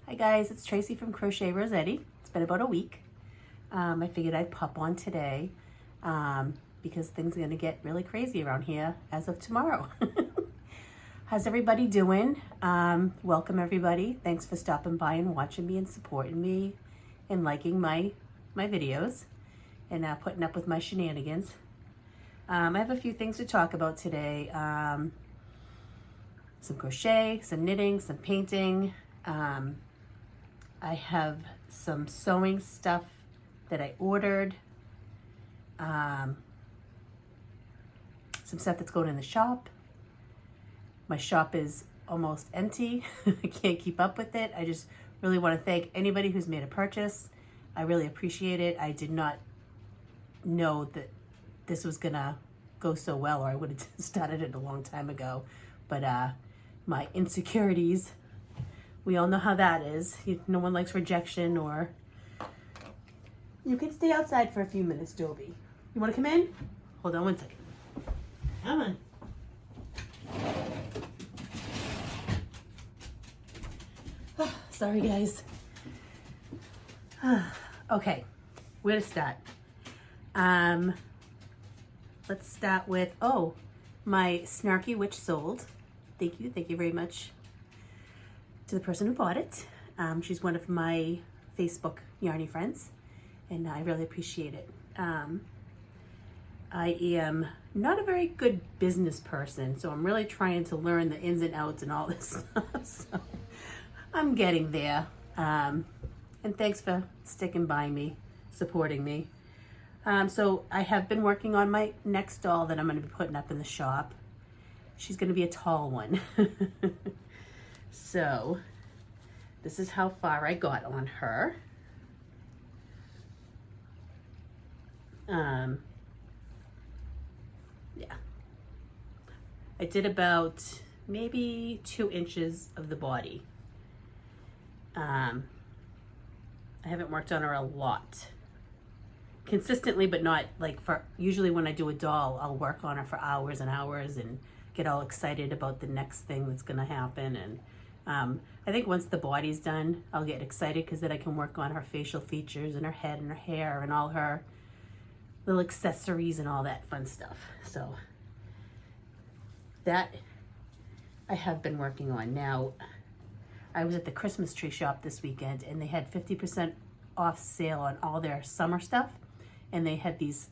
Hi guys, it's Tracey from Crochet Rossetti. It's been about a week. I figured I'd pop on today because things are going to get really crazy around here as of tomorrow. How's everybody doing? Welcome everybody. Thanks for stopping by and watching me and supporting me and liking my videos and putting up with my shenanigans. I have a few things to talk about today. Some crochet, some knitting, some painting. I have some sewing stuff that I ordered, some stuff that's going in the shop. My shop is almost empty. I can't keep up with it. I just really want to thank anybody who's made a purchase. I really appreciate it. I did not know that this was gonna go so well, or I would have started it a long time ago. But my insecurities, we all know how that is. No one likes rejection. Or you can stay outside for a few minutes, Dobie. You want to come in? Hold on one second. Come on. Sorry, guys. Okay, where to start? Let's start with, my Snarky Witch sold. Thank you very much to the person who bought it. She's one of my Facebook Yarny friends, and I really appreciate it. I am not a very good business person, so I'm really trying to learn the ins and outs and all this stuff. So I'm getting there. And thanks for sticking by me, supporting me. So I have been working on my next doll that I'm going to be putting up in the shop. She's going to be a tall one. So this is how far I got on her. Yeah. I did about maybe 2 inches of the body. I haven't worked on her a lot. Consistently, but not like usually when I do a doll, I'll work on her for hours and hours and get all excited about the next thing that's gonna happen. And I think once the body's done, I'll get excited because then I can work on her facial features and her head and her hair and all her little accessories and all that fun stuff. So that I have been working on. Now, I was at the Christmas tree shop this weekend and they had 50% off sale on all their summer stuff. And they had these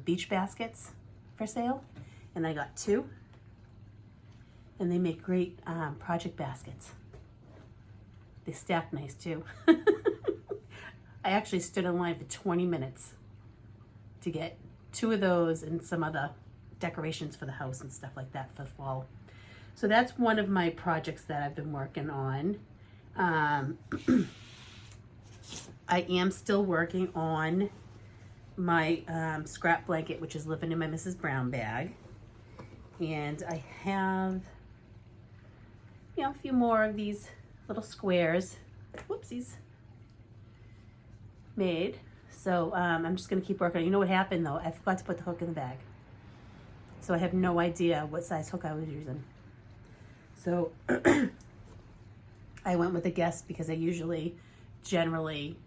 beach baskets for sale. And I got 2. And they make great project baskets. They stack nice too. I actually stood in line for 20 minutes to get 2 of those and some other decorations for the house and stuff like that for the fall. So that's one of my projects that I've been working on. I am still working on my scrap blanket, which is living in my Mrs. Brown bag. And I have, a few more of these little squares, whoopsies, made. So I'm just gonna keep working on it. You know what happened though? I forgot to put the hook in the bag. So I have no idea what size hook I was using. So I went with a guess because I generally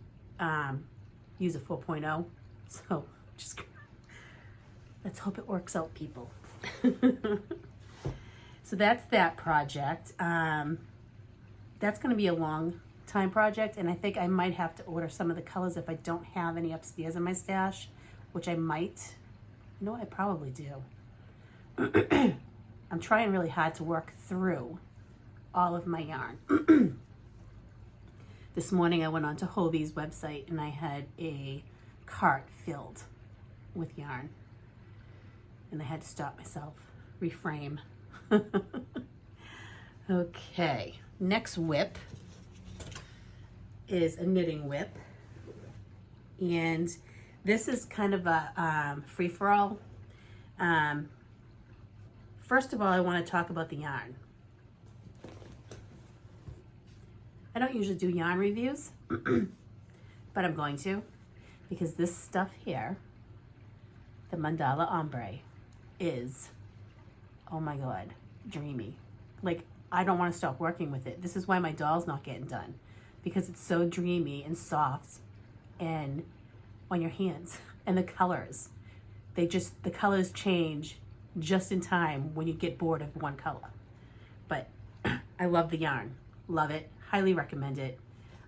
use a 4.0. So just, let's hope it works out, people. So that's that project. That's going to be a long time project, and I think I might have to order some of the colors if I don't have any upstairs in my stash, which I might. You know what? I probably do. I'm trying really hard to work through all of my yarn. This morning I went onto Hobie's website and I had a cart filled with yarn. And I had to stop myself, reframe. Okay, next whip is a knitting whip. And this is kind of a free-for-all. First of all, I want to talk about the yarn. I don't usually do yarn reviews, but I'm going to, because this stuff here, the Mandala Ombre, is, oh my God, dreamy. Like, I don't want to stop working with it. This is why my doll's not getting done, because it's so dreamy and soft and on your hands. And the colors, the colors change just in time when you get bored of one color. But I love the yarn, love it, highly recommend it.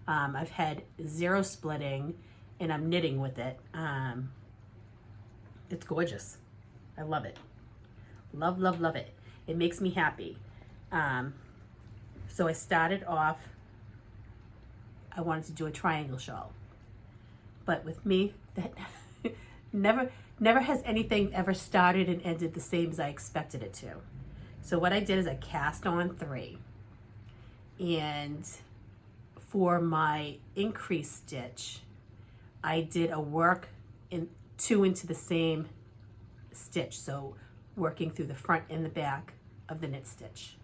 I've had 0 splitting and I'm knitting with it. It's gorgeous. I love it. Love, love, love it. It makes me happy. So I started off, I wanted to do a triangle shawl. But with me, that never has anything ever started and ended the same as I expected it to. So what I did is I cast on 3. And for my increase stitch, I did a work in 2 into the same stitch. So working through the front and the back of the knit stitch.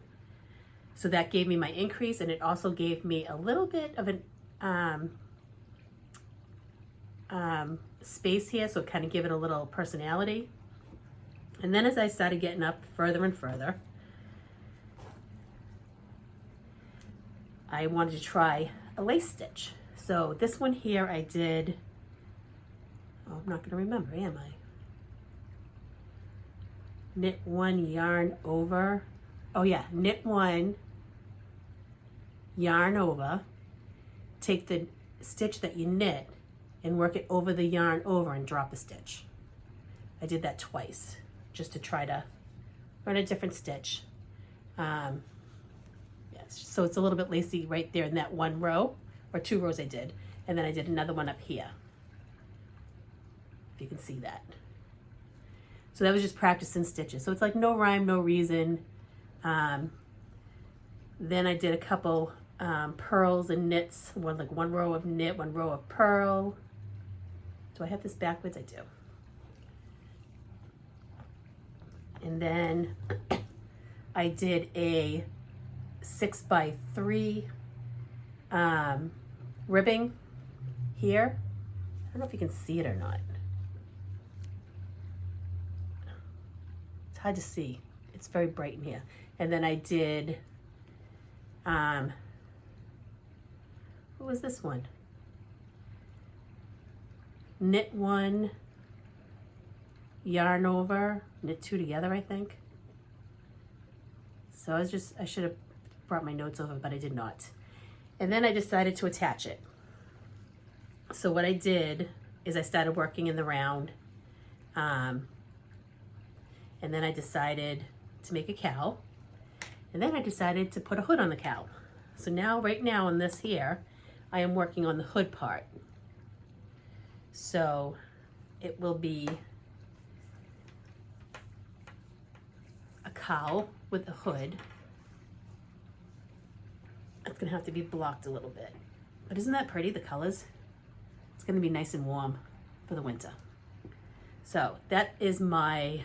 So that gave me my increase, and it also gave me a little bit of an space here, so it kind of give it a little personality. And then as I started getting up further and further, I wanted to try a lace stitch. So this one here I did, oh, I'm not going to remember, am I? Knit 1, yarn over. Oh yeah, knit 1, yarn over, take the stitch that you knit and work it over the yarn over and drop a stitch. I did that twice just to try to run a different stitch. Yes, so it's a little bit lacy right there in that 1 row, or 2 rows I did. And then I did another one up here, if you can see that. So that was just practicing stitches. So it's like no rhyme, no reason. Then I did a couple purls and knits, one row of knit, 1 row of purl. Do I have this backwards? I do. And then I did a 6x3 ribbing here. I don't know if you can see it or not. It's hard to see. It's very bright in here. And then I did, what was this one? Knit 1, yarn over, knit 2 together, I think. So I should have brought my notes over, but I did not. And then I decided to attach it. So what I did is I started working in the round, and then I decided to make a cowl, and then I decided to put a hood on the cowl. So now, right now on this here, I am working on the hood part. So it will be a cowl with a hood. It's gonna have to be blocked a little bit. But isn't that pretty, the colors? It's gonna be nice and warm for the winter. So that is my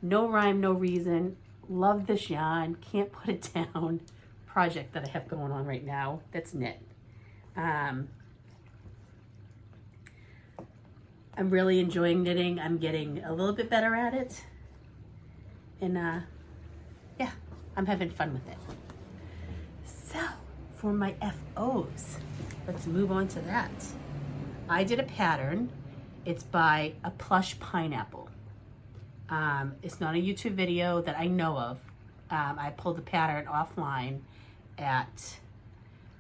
no rhyme, no reason, love this yarn, can't put it down project that I have going on right now that's knit. I'm really enjoying knitting. I'm getting a little bit better at it. And yeah, I'm having fun with it. So for my FOs, let's move on to that. I did a pattern. It's by A Plush Pineapple. It's not a YouTube video that I know of. I pulled the pattern offline at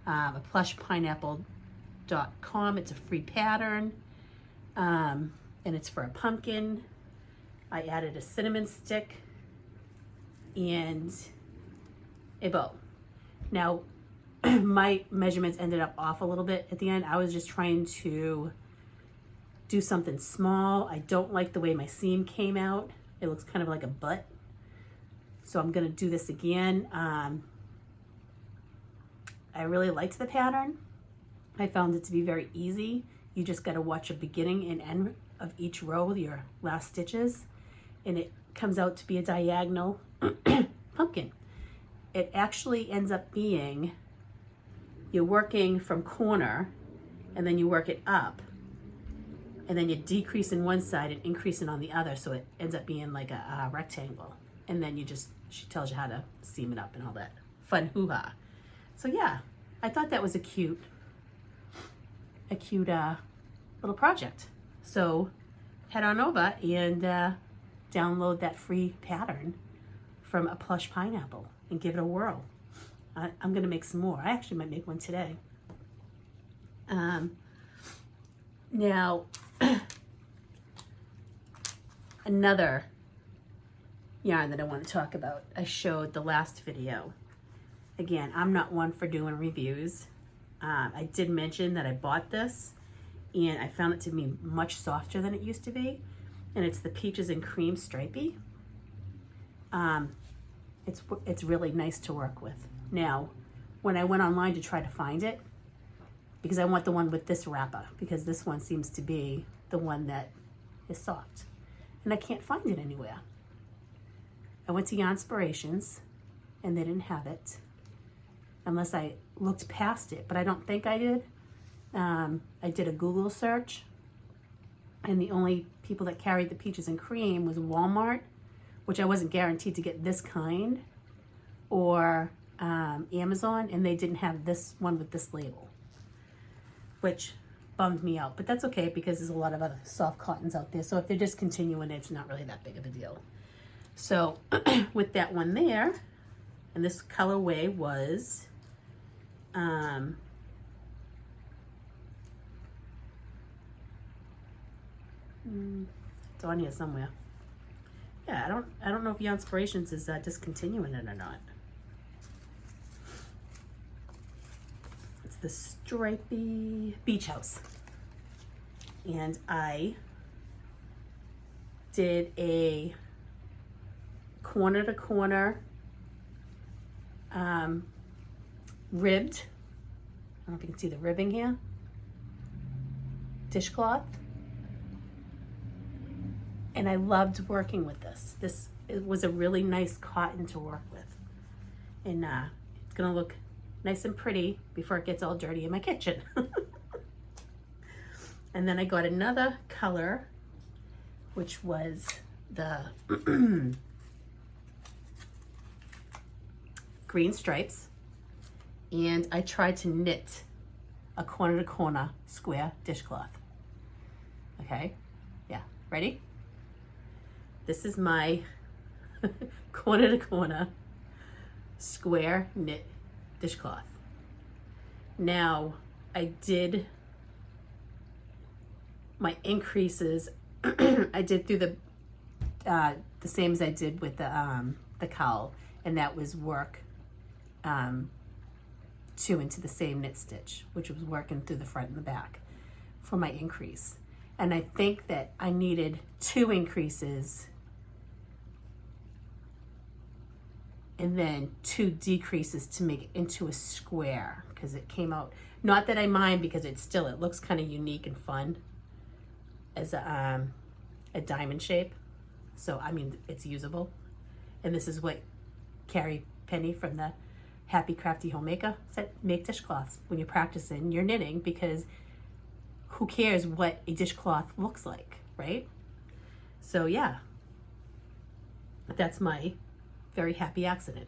aplushpineapple.com. It's a free pattern, and it's for a pumpkin. I added a cinnamon stick and a bow. Now, my measurements ended up off a little bit at the end. I was just trying to do something small. I don't like the way my seam came out. It looks kind of like a butt. So I'm gonna do this again. I really liked the pattern. I found it to be very easy. You just gotta watch the beginning and end of each row with your last stitches, and it comes out to be a diagonal pumpkin. It actually ends up being, you're working from corner and then you work it up, and then you decrease in one side and increasing on the other, so it ends up being like a rectangle. And then she tells you how to seam it up and all that fun hoo-ha. So yeah, I thought that was a cute little project. So head on over and download that free pattern from A Plush Pineapple and give it a whirl. I'm gonna make some more. I actually might make one today. Now, another yarn that I want to talk about, I showed the last video. Again, I'm not one for doing reviews. I did mention that I bought this and I found it to be much softer than it used to be. And it's the Peaches and Cream Stripey. It's really nice to work with. Now, when I went online to try to find it, because I want the one with this wrapper, because this one seems to be the one that is soft. And I can't find it anywhere. I went to Yarnspirations and they didn't have it, unless I looked past it, but I don't think I did. I did a Google search and the only people that carried the Peaches and Cream was Walmart, which I wasn't guaranteed to get this kind, or Amazon, and they didn't have this one with this label, which bummed me out, but that's okay because there's a lot of other soft cottons out there. So if they're discontinuing it, it's not really that big of a deal. So with that one there, and this colorway was it's on here somewhere. Yeah, I don't know if Yarnspirations is discontinuing it or not. It's the stripy Beach House. And I did a corner to corner ribbed, I don't know if you can see the ribbing here, dishcloth. And I loved working with this. It was a really nice cotton to work with. And it's gonna look nice and pretty before it gets all dirty in my kitchen. And then I got another color, which was the green stripes. And I tried to knit a corner to corner square dishcloth. Okay, yeah, ready? This is my corner to corner square knit dishcloth. Now, I did my increases, I did through the same as I did with the cowl, and that was work 2 into the same knit stitch, which was working through the front and the back for my increase. And I think that I needed 2 increases and then 2 decreases to make it into a square, because it came out, not that I mind, because it looks kind of unique and fun as a diamond shape. So, I mean, it's usable. And this is what Carrie Penny from the Happy Crafty Homemaker said, make dishcloths when you're practicing your knitting, because who cares what a dishcloth looks like, right? So yeah, that's my very happy accident.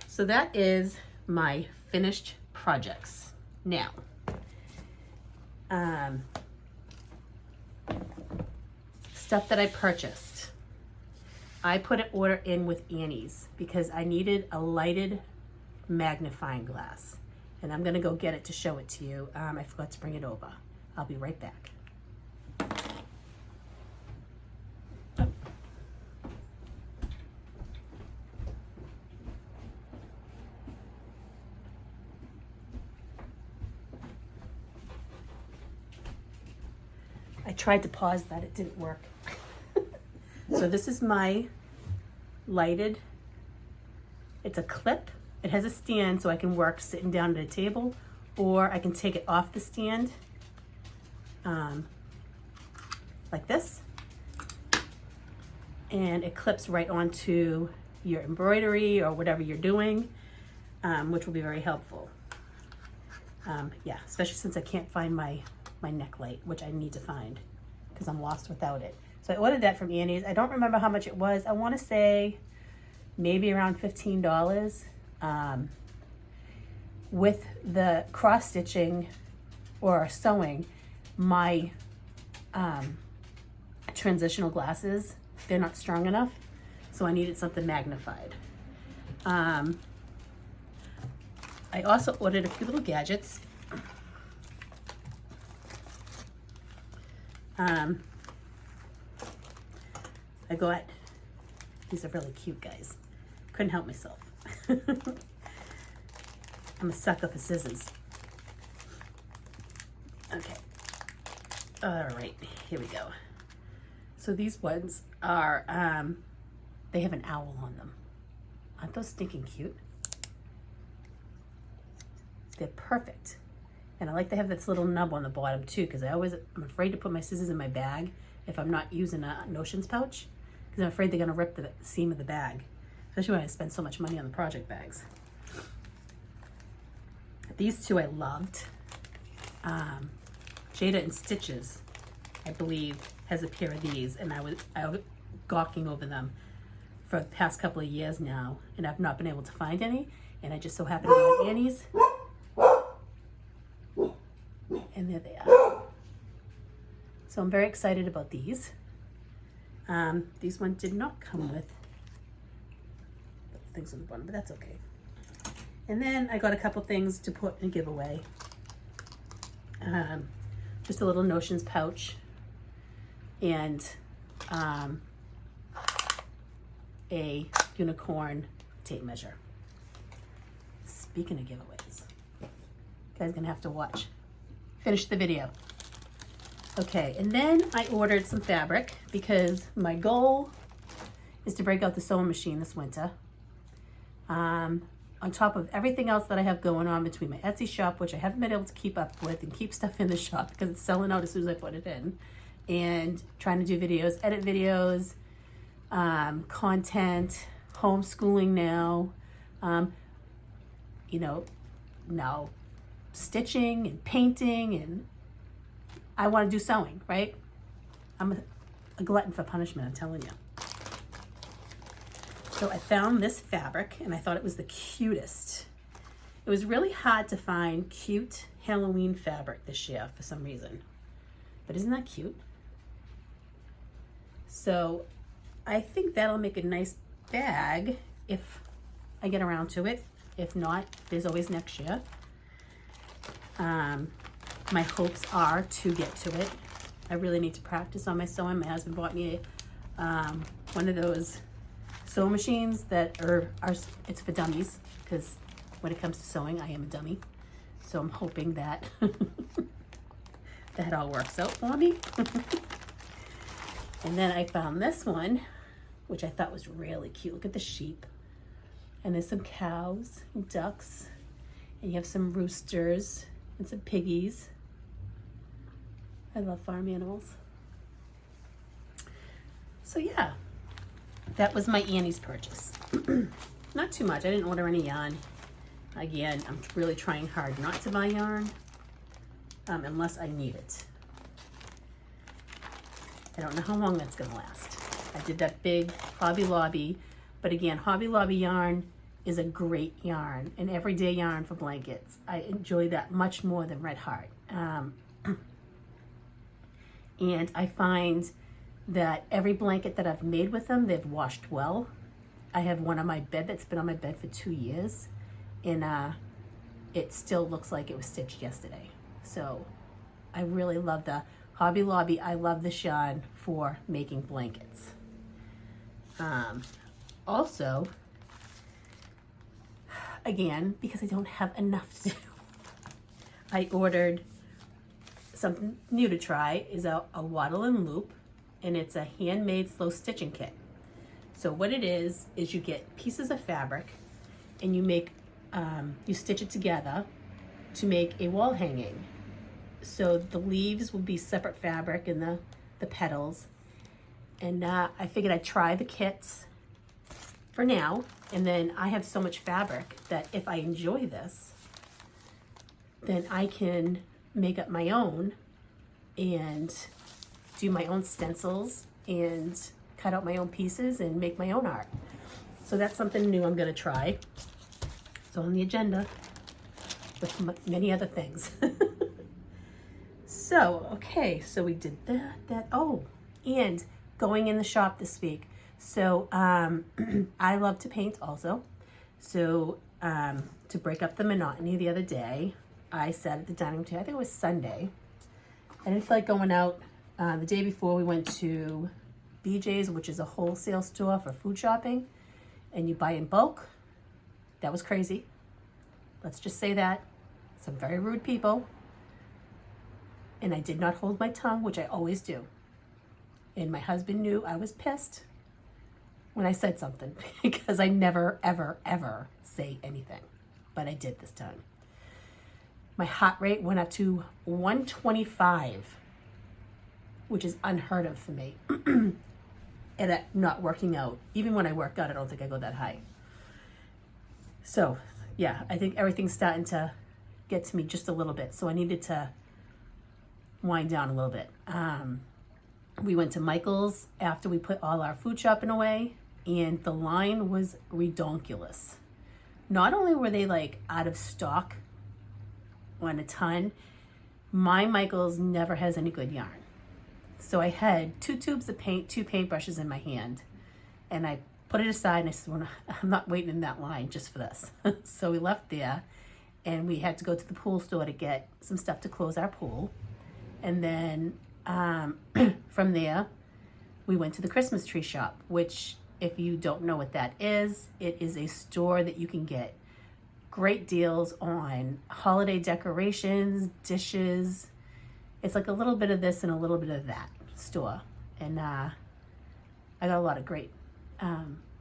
So that is my finished projects. Now, stuff that I purchased. I put an order in with Annie's because I needed a lighted magnifying glass. And I'm gonna go get it to show it to you. I forgot to bring it over. I'll be right back. I tried to pause that, it didn't work. So this is my lighted, it's a clip. It has a stand so I can work sitting down at a table, or I can take it off the stand like this. And it clips right onto your embroidery or whatever you're doing, which will be very helpful. Yeah, especially since I can't find my neck light, which I need to find because I'm lost without it. So I ordered that from Annie's. I don't remember how much it was. I want to say maybe around $15. With the cross stitching or sewing, my transitional glasses, they're not strong enough, so I needed something magnified. I also ordered a few little gadgets. I got, these are really cute, guys. Couldn't help myself. I'm a sucker for scissors. Okay. All right, here we go. So these ones are, they have an owl on them. Aren't those stinking cute? They're perfect. And I like to have this little nub on the bottom too, because I'm afraid to put my scissors in my bag if I'm not using a notions pouch, because I'm afraid they're gonna rip the seam of the bag, especially when I spend so much money on the project bags. These two I loved. Jada and Stitches, I believe, has a pair of these, and I was gawking over them for the past couple of years now, and I've not been able to find any, and I just so happened to be at Annie's. And there they are. So I'm very excited about these. These ones did not come with things on the bottom, but that's okay. And then I got a couple things to put in a giveaway. Just a little notions pouch and a unicorn tape measure. Speaking of giveaways, you guys are gonna have to watch. Finish the video. Okay, and then I ordered some fabric because my goal is to break out the sewing machine this winter. On top of everything else that I have going on between my Etsy shop, which I haven't been able to keep up with and keep stuff in the shop because it's selling out as soon as I put it in, and trying to do videos, edit videos, content, homeschooling now, you know, now stitching and painting, and I want to do sewing, right? I'm a glutton for punishment, I'm telling you. So I found this fabric and I thought it was the cutest. It was really hard to find cute Halloween fabric this year for some reason, but isn't that cute? So I think that'll make a nice bag if I get around to it. If not, there's always next year. My hopes are to get to it. I really need to practice on my sewing. My husband bought me one of those sewing machines that it's for dummies, because when it comes to sewing, I am a dummy. So I'm hoping that that all works out for me. And then I found this one, which I thought was really cute. Look at the sheep. And there's some cows and ducks, and you have some roosters and some piggies. I love farm animals. So yeah, that was my Annie's purchase. Not too much. I didn't order any yarn. Again, I'm really trying hard not to buy yarn unless I need it. I don't know how long that's gonna last. I did that big Hobby Lobby, but again, Hobby Lobby yarn is a great yarn, an everyday yarn for blankets. I enjoy that much more than Red Heart. And I find that every blanket that I've made with them, they've washed well. I have one on my bed that's been on my bed for 2 years, and it still looks like it was stitched yesterday. So I really love the Hobby Lobby. I love this yarn for making blankets. Also, again, because I don't have enough to do, I ordered something new to try, is a Waddling Loop, and it's a handmade slow stitching kit. So what it is you get pieces of fabric and you make, you stitch it together to make a wall hanging. So the leaves will be separate fabric and the petals. And I figured I'd try the kits for now, and then I have so much fabric that if I enjoy this, then I can make up my own and do my own stencils and cut out my own pieces and make my own art. So that's something new I'm gonna try. It's on the agenda with many other things. So, okay, so we did that. Oh, and going in the shop this week. So, I love to paint also. So, to break up the monotony the other day, I sat at the dining room table, I think it was Sunday. I didn't feel like going out. The day before we went to BJ's, which is a wholesale store for food shopping, and you buy in bulk. That was crazy. Let's just say that. Some very rude people. And I did not hold my tongue, which I always do. And my husband knew I was pissed when I said something because I never, ever, ever say anything. But I did this time. My heart rate went up to 125, which is unheard of for me. And not working out. Even when I work out, I don't think I go that high. So, yeah, I think everything's starting to get to me just a little bit. So I needed to wind down a little bit. We went to Michael's after we put all our food shopping away, and the line was redonkulous. Not only were they like out of stock on a ton, my Michael's never has any good yarn. So I had 2 tubes of paint, 2 paintbrushes in my hand, and I put it aside and I said, I'm not waiting in that line just for this. So we left there, and we had to go to the pool store to get some stuff to close our pool. And then from there, we went to the Christmas tree shop, which, if you don't know what that is, it is a store that you can get great deals on holiday decorations, dishes. It's like a little bit of this and a little bit of that store. And I got a lot of great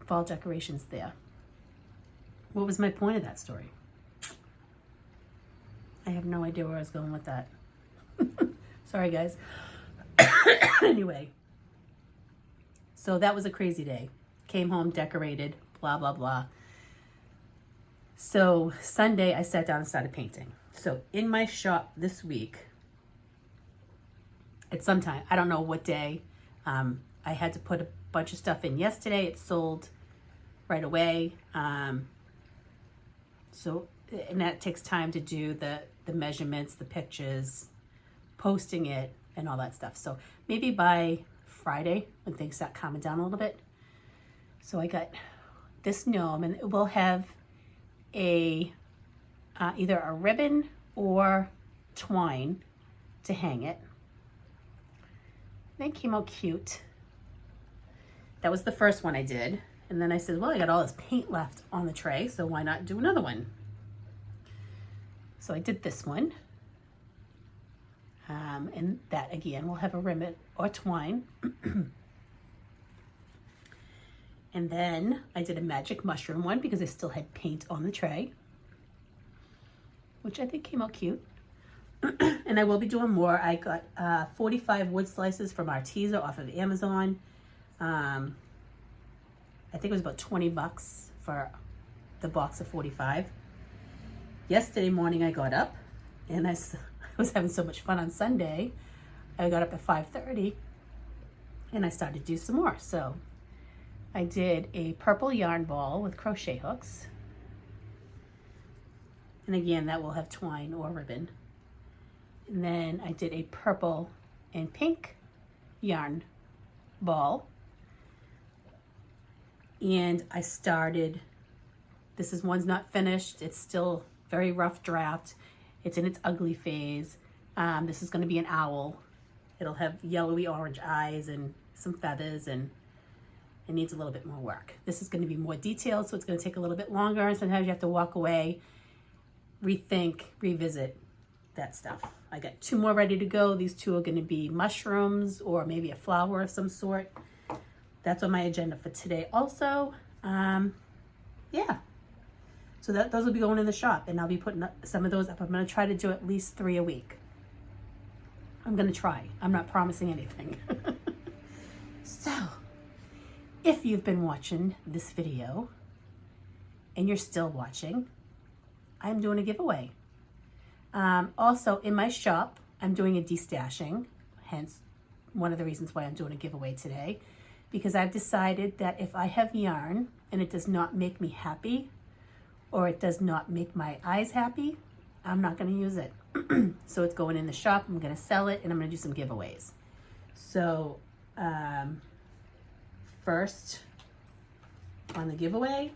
fall decorations there. What was my point of that story? I have no idea where I was going with that. Sorry, guys. Anyway, so that was a crazy day. Came home, decorated, blah, blah, blah. So Sunday, I sat down and started painting. So in my shop this week, at some time, I don't know what day, I had to put a bunch of stuff in yesterday. It sold right away. So, and that takes time to do the measurements, the pictures, posting it, and all that stuff. So maybe by Friday, when things start calming down a little bit. So I got this gnome, and it will have a either a ribbon or twine to hang it. That came out cute. That was the first one I did. And then I said, well, I got all this paint left on the tray, so why not do another one? So I did this one. And that, again, will have a ribbon or twine. And then I did a magic mushroom one because I still had paint on the tray, which I think came out cute. And I will be doing more. I got 45 wood slices from Arteza off of Amazon. I think it was about $20 for the box of 45. Yesterday morning I got up, and I was having so much fun on Sunday. I got up at 5:30 and I started to do some more. So I did a purple yarn ball with crochet hooks. And again, that will have twine or ribbon. And then I did a purple and pink yarn ball. And I started, one's not finished. It's still very rough draft. It's in its ugly phase. This is going to be an owl. It'll have yellowy orange eyes and some feathers, and it needs a little bit more work. This is going to be more detailed, so it's going to take a little bit longer, and sometimes you have to walk away, rethink, revisit that stuff. I got 2 more ready to go. These 2 are going to be mushrooms or maybe a flower of some sort. That's on my agenda for today also. Yeah. So those will be going in the shop, and I'll be putting some of those up. I'm going to try to do at least 3 a week. I'm going to try. I'm not promising anything. So, if you've been watching this video and you're still watching, I'm doing a giveaway. Also, in my shop, I'm doing a destashing, hence one of the reasons why I'm doing a giveaway today, because I've decided that if I have yarn and it does not make me happy, or it does not make my eyes happy, I'm not going to use it. So it's going in the shop. I'm going to sell it, and I'm going to do some giveaways. So first on the giveaway,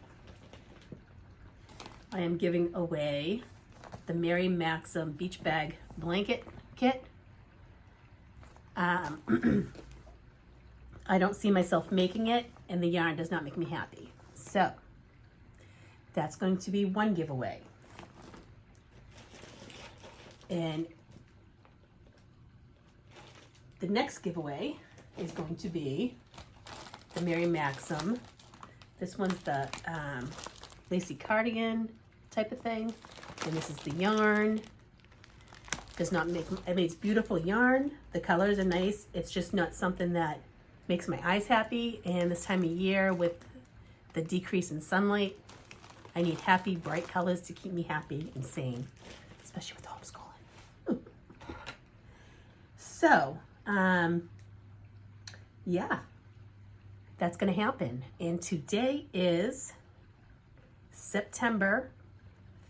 I am giving away the Mary Maxim Beach Bag Blanket Kit. I don't see myself making it, and the yarn does not make me happy. So that's going to be one giveaway. And the next giveaway is going to be the Mary Maxim. This one's the lacy cardigan type of thing. And this is the yarn. Does not make, I mean, it's beautiful yarn. The colors are nice. It's just not something that makes my eyes happy. And this time of year with the decrease in sunlight, I need happy, bright colors to keep me happy and sane, especially with homeschooling. So, yeah, that's going to happen. And today is September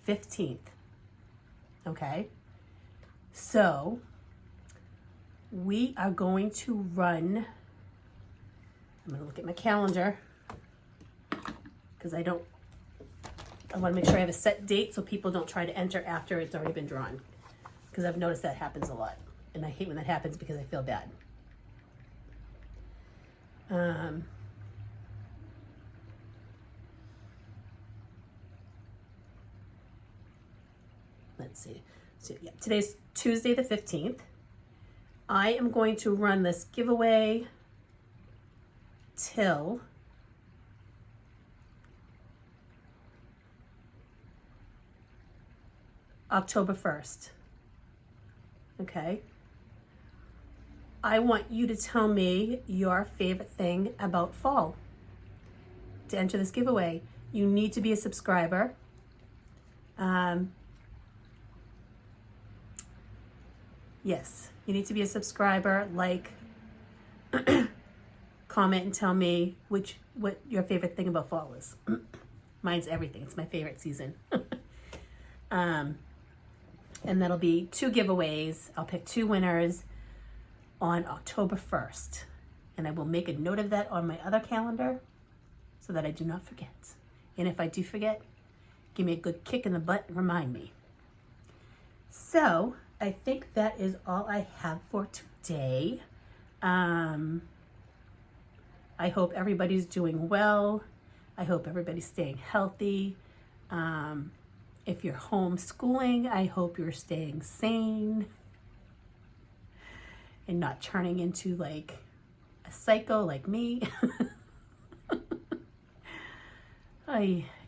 15th. Okay. So we are going to run, I'm going to look at my calendar because I want to make sure I have a set date so people don't try to enter after it's already been drawn, because I've noticed that happens a lot. And I hate when that happens because I feel bad. Let's see. So yeah, today's Tuesday the 15th. I am going to run this giveaway till October 1st. Okay. I want you to tell me your favorite thing about fall. To enter this giveaway, you need to be a subscriber. Yes, you need to be a subscriber, like, comment and tell me what your favorite thing about fall is. Mine's everything. It's my favorite season. And that'll be 2 giveaways. I'll pick 2 winners on October 1st. And I will make a note of that on my other calendar so that I do not forget. And if I do forget, give me a good kick in the butt and remind me. So I think that is all I have for today. I hope everybody's doing well. I hope everybody's staying healthy. If you're homeschooling, I hope you're staying sane and not turning into like a psycho like me.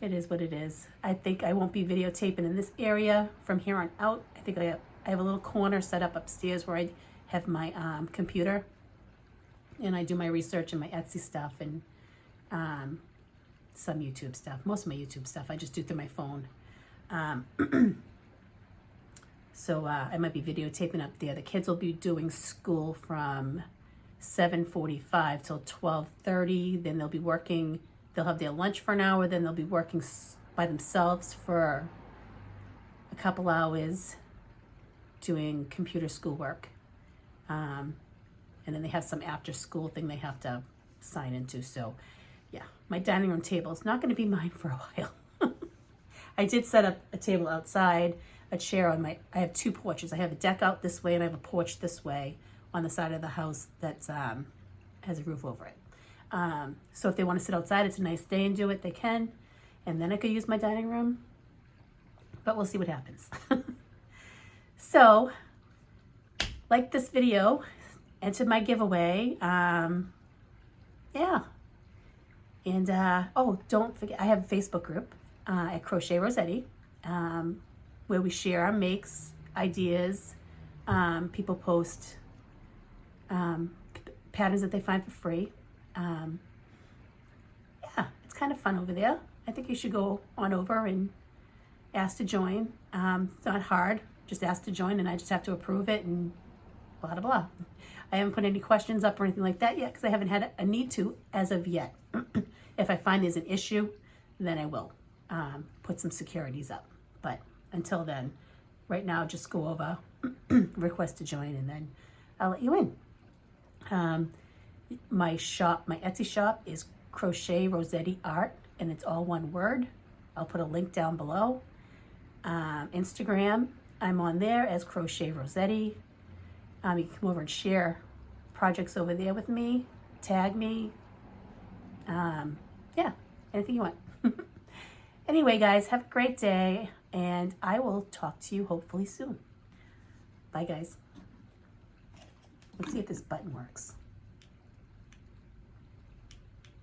It is what it is. I think I won't be videotaping in this area from here on out. I think I have a little corner set up upstairs where I have my computer, and I do my research and my Etsy stuff and some YouTube stuff. Most of my YouTube stuff I just do through my phone. So I might be videotaping up there. The kids will be doing school from 7:45 till 12:30. Then they'll be working. They'll have their lunch for an hour. Then they'll be working by themselves for a couple hours doing computer schoolwork. And then they have some after school thing they have to sign into. So yeah, my dining room table is not going to be mine for a while. I did set up a table outside, a chair on I have 2 porches. I have a deck out this way and I have a porch this way on the side of the house that has a roof over it. So if they want to sit outside, it's a nice day and do it, they can. And then I could use my dining room, but we'll see what happens. So, like this video, enter my giveaway. Yeah. And, oh, don't forget, I have a Facebook group at Crochet Rossetti, where we share our makes, ideas. People post patterns that they find for free. Yeah, it's kind of fun over there. I think you should go on over and ask to join. It's not hard. Just ask to join, and I just have to approve it and blah, blah, blah. I haven't put any questions up or anything like that yet because I haven't had a need to as of yet. If I find there's an issue, then I will. put some securities up. But until then, right now, just go over, request to join, and then I'll let you in. My shop, my Etsy shop is Crochet Rossetti Art, and it's all one word. I'll put a link down below. Instagram, I'm on there as Crochet Rossetti. You can come over and share projects over there with me, tag me. Yeah, anything you want. Anyway, guys, have a great day, and I will talk to you hopefully soon. Bye, guys. Let's see if this button works.